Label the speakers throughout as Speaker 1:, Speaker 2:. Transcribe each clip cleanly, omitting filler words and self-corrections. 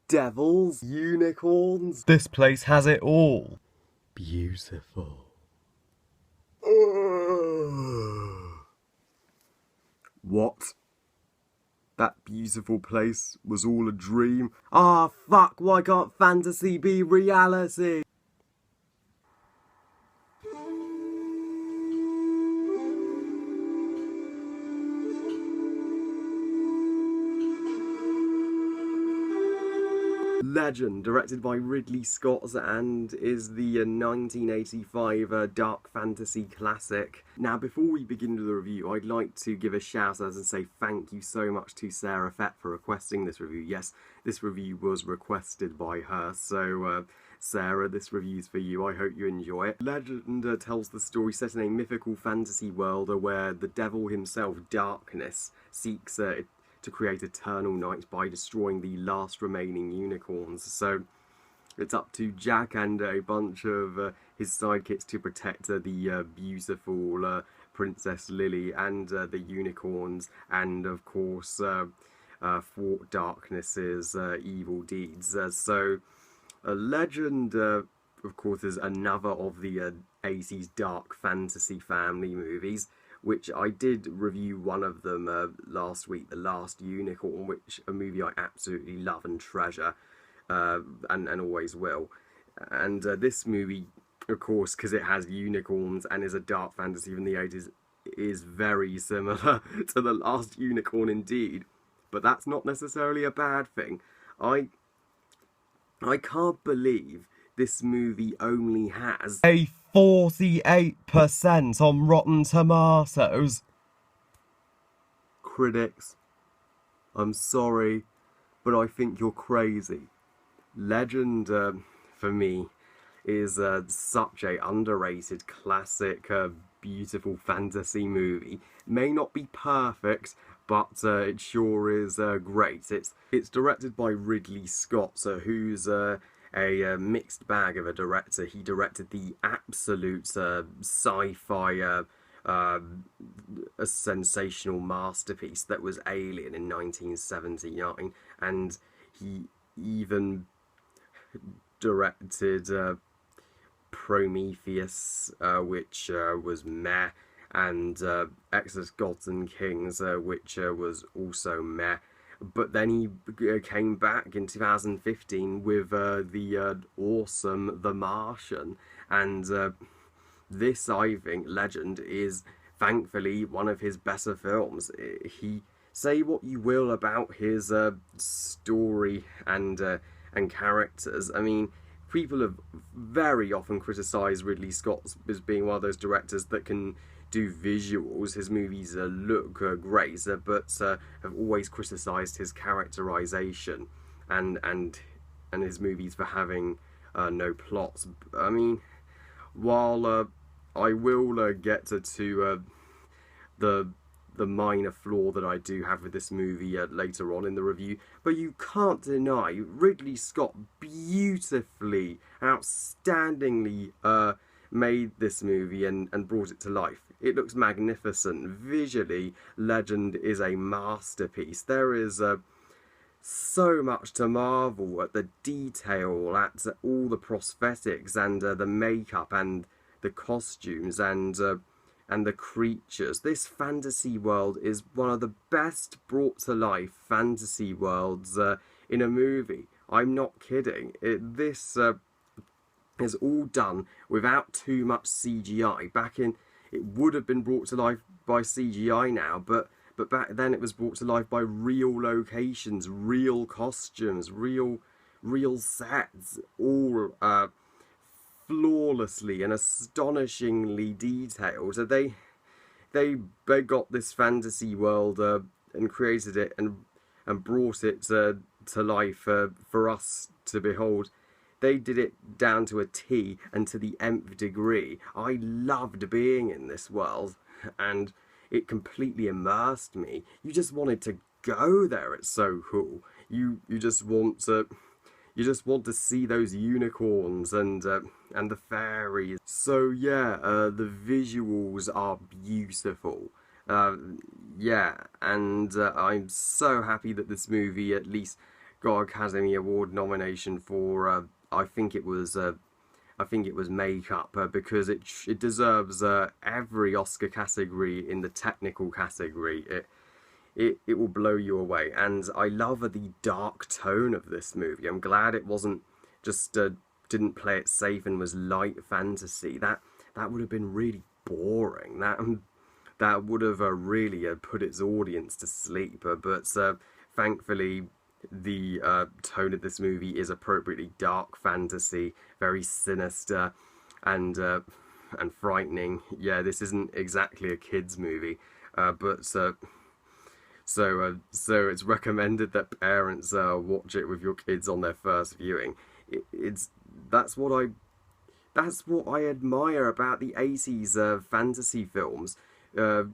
Speaker 1: devils, unicorns. This place has it all. Beautiful. What? That beautiful place was all a dream? Ah, fuck, why can't fantasy be reality? Legend, directed by Ridley Scott, and is the 1985 dark fantasy classic. Now, before we begin the review, I'd like to give a shout out and say thank you so much to Sara Fett for requesting this review. Yes, this review was requested by her, so Sarah, this review's for you. I hope you enjoy it. Legend tells the story set in a mythical fantasy world where the devil himself, Darkness, seeks to create eternal night by destroying the last remaining unicorns. So it's up to Jack and a bunch of his sidekicks to protect the beautiful Princess Lily and the unicorns, and of course thwart Darkness's evil deeds. Legend, of course, is another of the 80s dark fantasy family movies, which I did review one of them last week, The Last Unicorn, which a movie I absolutely love and treasure, and always will. And this movie, of course, because it has unicorns and is a dark fantasy from the 80s, is very similar to The Last Unicorn indeed. But that's not necessarily a bad thing. I can't believe this movie only has a 48% on Rotten Tomatoes. Critics, I'm sorry, but I think you're crazy. Legend, for me, is such a underrated classic, beautiful fantasy movie. May not be perfect, but it sure is great. It's directed by Ridley Scott, who's a mixed bag of a director. He directed the absolute sci-fi a sensational masterpiece that was Alien in 1979, and he even directed Prometheus, which was meh, and Exodus Gods and Kings, which was also meh. But then he came back in 2015 with the awesome The Martian, and this, I think, Legend, is thankfully one of his better films. He, say what you will about his story and characters. I mean, people have very often criticised Ridley Scott as being one of those directors that can do visuals. His movies look great, but have always criticised his characterisation and his movies for having no plots. I mean, while I will get to the minor flaw that I do have with this movie later on in the review, but you can't deny Ridley Scott beautifully, outstandingly made this movie and brought it to life. It looks magnificent. Visually, Legend is a masterpiece. There is so much to marvel at: the detail, at all the prosthetics and the makeup and the costumes and the creatures. This fantasy world is one of the best brought to life fantasy worlds in a movie. I'm not kidding. This is all done without too much CGI. It would have been brought to life by CGI now, but back then it was brought to life by real locations, real costumes, real sets, all flawlessly and astonishingly detailed. So they got this fantasy world and created it and brought it to life for us to behold. They did it down to a T and to the nth degree. I loved being in this world, and it completely immersed me. You just wanted to go there. It's so cool. You just want to see those unicorns and the fairies. So yeah, the visuals are beautiful. Yeah, and I'm so happy that this movie at least got Academy Award nomination for I think it was makeup, because it deserves every Oscar category in the technical category. It will blow you away, and I love the dark tone of this movie. I'm glad it wasn't just didn't play it safe and was light fantasy. That would have been really boring. That would have really put its audience to sleep. But thankfully, the tone of this movie is appropriately dark fantasy, very sinister, and frightening. Yeah, this isn't exactly a kids' movie, but so it's recommended that parents watch it with your kids on their first viewing. It's that's what I admire about the 80s fantasy films.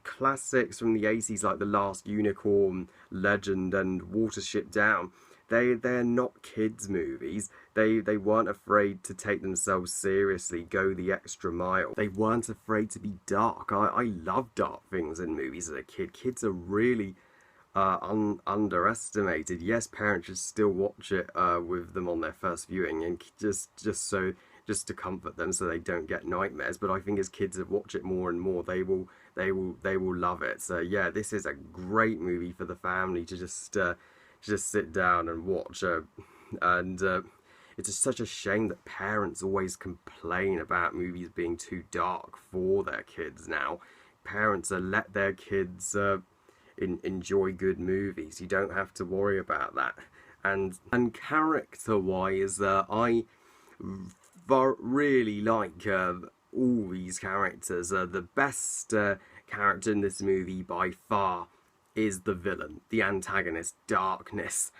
Speaker 1: Classics from the 80s like The Last Unicorn, Legend, and Watership Down. They're not kids' movies. They weren't afraid to take themselves seriously, go the extra mile. They weren't afraid to be dark. I love dark things in movies as a kid. Kids are really underestimated. Yes, parents should still watch it with them on their first viewing, and just to comfort them so they don't get nightmares. But I think as kids watch it more and more, they will love it. So yeah, this is a great movie for the family to just sit down and watch. And it's just such a shame that parents always complain about movies being too dark for their kids now. Parents let their kids enjoy good movies. You don't have to worry about that. And character-wise, I really like all these characters. The best character in this movie by far is the villain, the antagonist, Darkness.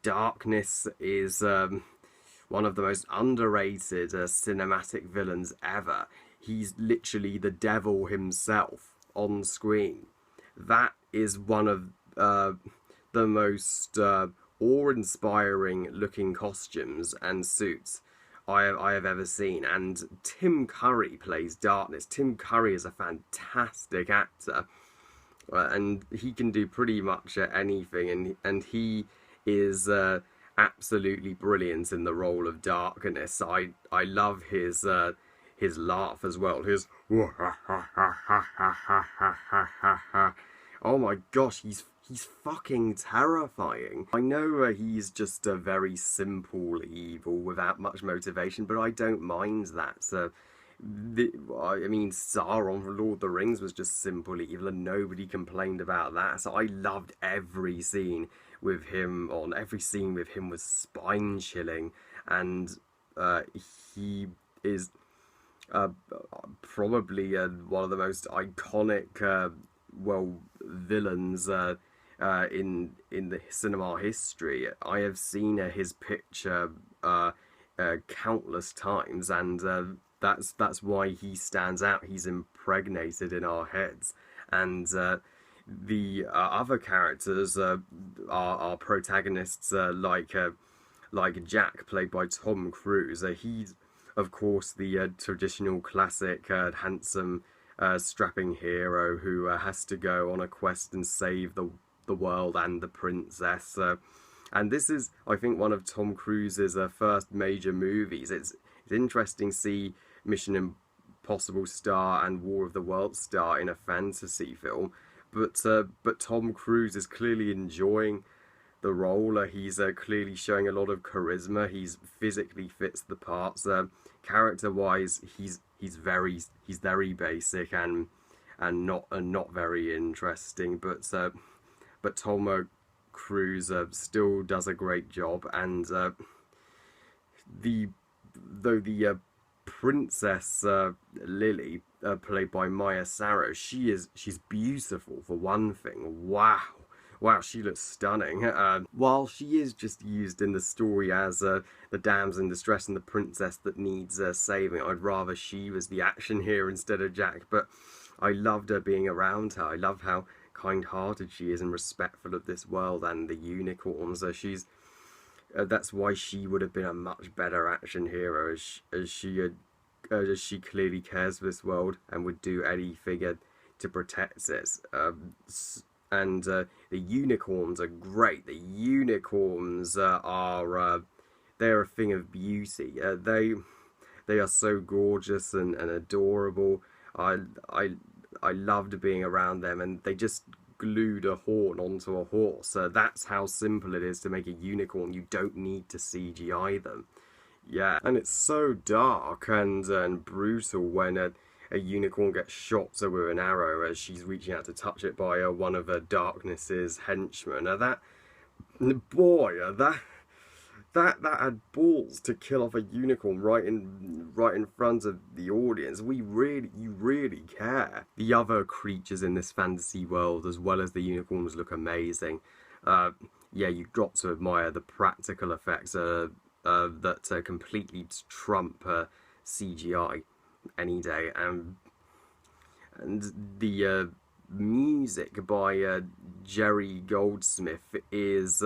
Speaker 1: Darkness is one of the most underrated cinematic villains ever. He's literally the devil himself on screen. That is one of the most awe-inspiring looking costumes and suits I have ever seen. And Tim Curry plays Darkness. Tim Curry is a fantastic actor, and he can do pretty much anything, and he is absolutely brilliant in the role of Darkness. I love his laugh as well. His oh my gosh, he's fucking terrifying. I know he's just a very simple evil without much motivation, but I don't mind that. So, I mean, Sauron from Lord of the Rings was just simple evil, and nobody complained about that. So I loved every scene with him on. Every scene with him was spine-chilling, and he is probably one of the most iconic, villains in the cinema history. I have seen his picture countless times, and that's why he stands out. He's impregnated in our heads, and the other characters are protagonists like Jack, played by Tom Cruise. He's of course the traditional classic handsome strapping hero who has to go on a quest and save the world and the princess. And this is, I think, one of Tom Cruise's first major movies. It's interesting to see Mission Impossible star and War of the Worlds star in a fantasy film, but Tom Cruise is clearly enjoying the role. He's clearly showing a lot of charisma. He's physically fits the parts. Character-wise, he's very basic and not very interesting. But Tom Cruise still does a great job. And the Princess Lily, played by Maya Saro, she's beautiful for one thing. Wow, she looks stunning. While she is just used in the story as the damsel in distress and the princess that needs saving, I'd rather she was the action here instead of Jack. But I loved her being around her. I love how kind-hearted she is and respectful of this world and the unicorns. That's why she would have been a much better action hero, as she clearly cares for this world and would do anything to protect it. And the unicorns are great. The unicorns they're a thing of beauty. They are so gorgeous and adorable. I I I loved being around them, and they just glued a horn onto a horse. That's how simple it is to make a unicorn. You don't need to CGI them. Yeah, and it's so dark and brutal when a unicorn gets shot with an arrow as she's reaching out to touch it by one of Darkness's henchmen. That boy, that had balls to kill off a unicorn right in front of the audience. You really care. The other creatures in this fantasy world, as well as the unicorns, look amazing. Yeah, you've got to admire the practical effects that completely trump CGI any day. And the music by Jerry Goldsmith is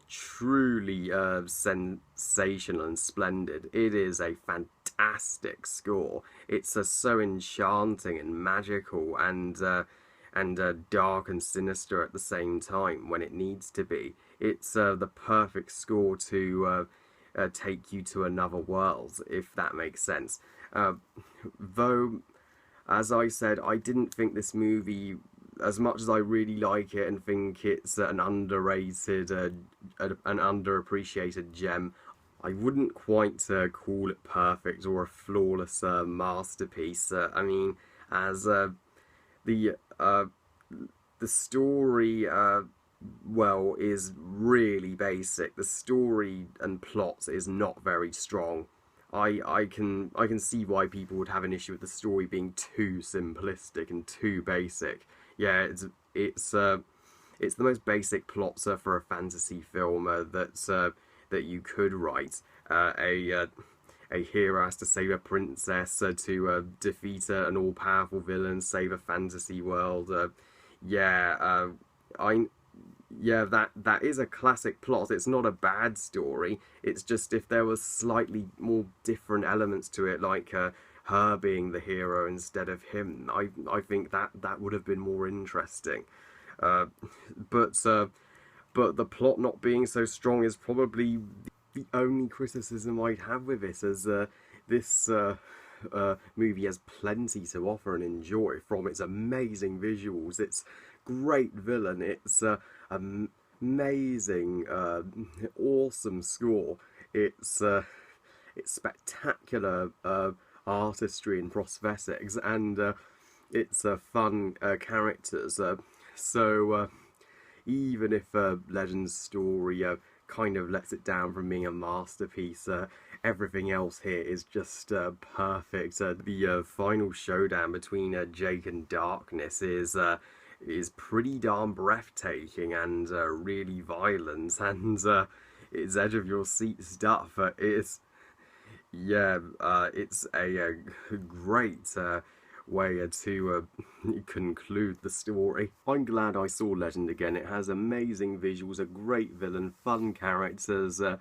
Speaker 1: truly sensational and splendid. It is a fantastic score. It's so enchanting and magical and dark and sinister at the same time when it needs to be. It's the perfect score to take you to another world, if that makes sense. Though, as I said, I didn't think this movie, as much as I really like it and think it's an underrated, an underappreciated gem, I wouldn't quite call it perfect or a flawless masterpiece. I mean, as the story, well, is really basic. The story and plot is not very strong. I can see why people would have an issue with the story being too simplistic and too basic. Yeah, it's the most basic plot for a fantasy film that you could write. A hero has to save a princess to defeat an all-powerful villain, save a fantasy world. Yeah, that is a classic plot. It's not a bad story. It's just if there was slightly more different elements to it, like her being the hero instead of him, I think that would have been more interesting. But the plot not being so strong is probably the only criticism I'd have with it, as this movie has plenty to offer and enjoy, from its amazing visuals, its great villain, its amazing, awesome score, its spectacular artistry and prosthetics, and its fun characters. So even if Legend's story kind of lets it down from being a masterpiece, everything else here is just perfect. The final showdown between Jake and Darkness is pretty darn breathtaking and really violent, and it's edge of your seat stuff. It's a great way to conclude the story. I'm glad I saw Legend again. It has amazing visuals, a great villain, fun characters, a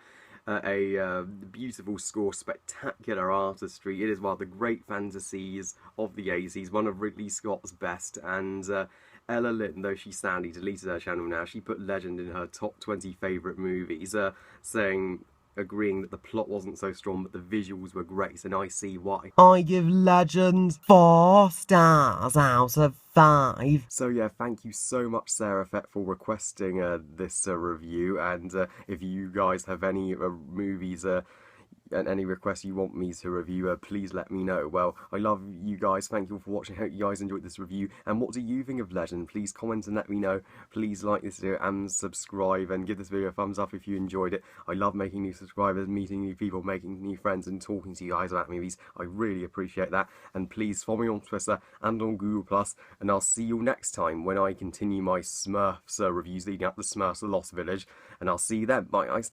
Speaker 1: beautiful score, spectacular artistry. It is one of the great fantasies of the 80s, one of Ridley Scott's best, and Ella Lynn, though she sadly deleted her channel now, she put Legend in her top 20 favourite movies, agreeing that the plot wasn't so strong but the visuals were great, and I see why. I give Legend 4 stars out of 5. So yeah, thank you so much, Sara Fett, for requesting this review, and if you guys have any movies and any requests you want me to review, please let me know. Well, I love you guys. Thank you all for watching. I hope you guys enjoyed this review. And what do you think of Legend? Please comment and let me know. Please like this video and subscribe, and give this video a thumbs up if you enjoyed it. I love making new subscribers, meeting new people, making new friends, and talking to you guys about movies. I really appreciate that. And please follow me on Twitter and on Google+, and I'll see you next time when I continue my Smurfs reviews leading up to Smurfs The Lost Village. And I'll see you then. Bye, guys.